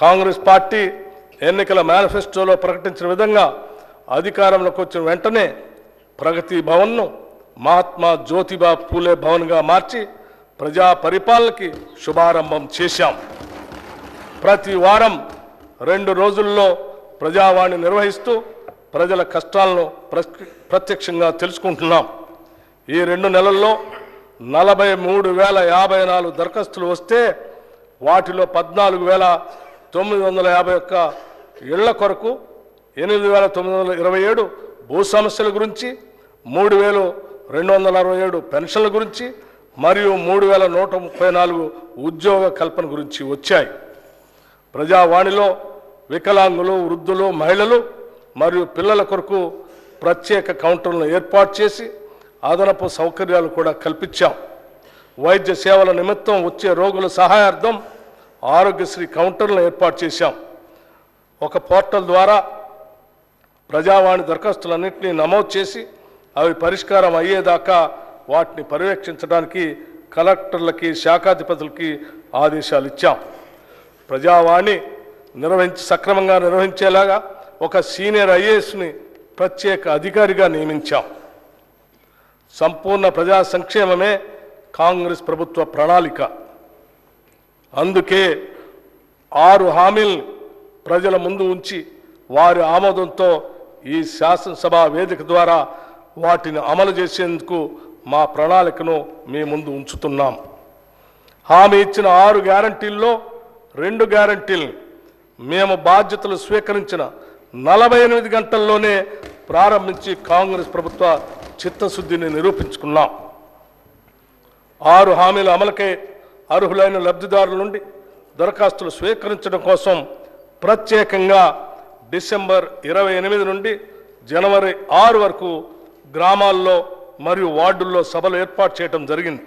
Congress party ఎన్నికల మేనిఫెస్టోలో ప్రకటించిన విధంగా అధికారంలోకి వచ్చిన వెంటనే ప్రగతి భవన్ను మహాత్మా జ్యోతిబా పూలే భవన్గా మార్చి ప్రజా పరిపాలనకి శుభారంభం చేశాం. ప్రతి వారం 2 రోజుల్లో ప్రజావాణి నిర్వహిస్తూ ప్రజల కష్టాలను ప్రత్యక్షంగా తెలుసుకుంటున్నాం. ఈ 2 నెలల్లో 43,054 దరఖాస్తులు వస్తే వాటిలో 14,951 ఇళ్ల కొరకు, 8,927 భూ సమస్యల గురించి, 3,267 పెన్షన్ల గురించి మరియు 3,134 ఉద్యోగ కల్పన గురించి వచ్చాయి. ప్రజావాణిలో వికలాంగులు, వృద్ధులు, మహిళలు మరియు పిల్లల కొరకు ప్రత్యేక కౌంటర్లను ఏర్పాటు చేసి అదనపు సౌకర్యాలు కూడా కల్పించాం. వైద్య సేవల నిమిత్తం వచ్చే రోగుల సహాయార్థం ఆరోగ్యశ్రీ కౌంటర్లను ఏర్పాటు చేశాం. ఒక పోర్టల్ ద్వారా ప్రజావాణి దరఖాస్తులన్నింటినీ నమోదు చేసి అవి పరిష్కారం అయ్యేదాకా వాటిని పర్యవేక్షించడానికి కలెక్టర్లకి, శాఖాధిపతులకి ఆదేశాలు ఇచ్చాం. ప్రజావాణి సక్రమంగా నిర్వహించేలాగా ఒక సీనియర్ ఐఏఎస్ని ప్రత్యేక అధికారిగా నియమించాం. సంపూర్ణ ప్రజా సంక్షేమమే కాంగ్రెస్ ప్రభుత్వ ప్రణాళిక. అందుకే 6 హామీలను ప్రజల ముందు ఉంచి వారి ఆమోదంతో ఈ శాసనసభ వేదిక ద్వారా వాటిని అమలు చేసేందుకు మా ప్రణాళికను మీ ముందు ఉంచుతున్నాం. హామీ ఇచ్చిన 6 గ్యారంటీల్లో 2 గ్యారంటీలను మేము బాధ్యతలు స్వీకరించిన 48 గంటల్లోనే ప్రారంభించి కాంగ్రెస్ ప్రభుత్వ చిత్తశుద్ధిని నిరూపించుకున్నాం. 6 హామీల అమలుకై అర్హులైన లబ్ధిదారుల నుండి దరఖాస్తులు స్వీకరించడం కోసం ప్రత్యేకంగా డిసెంబర్ 28 నుండి జనవరి 6 వరకు గ్రామాల్లో మరియు వార్డుల్లో సభలు ఏర్పాటు చేయడం జరిగింది.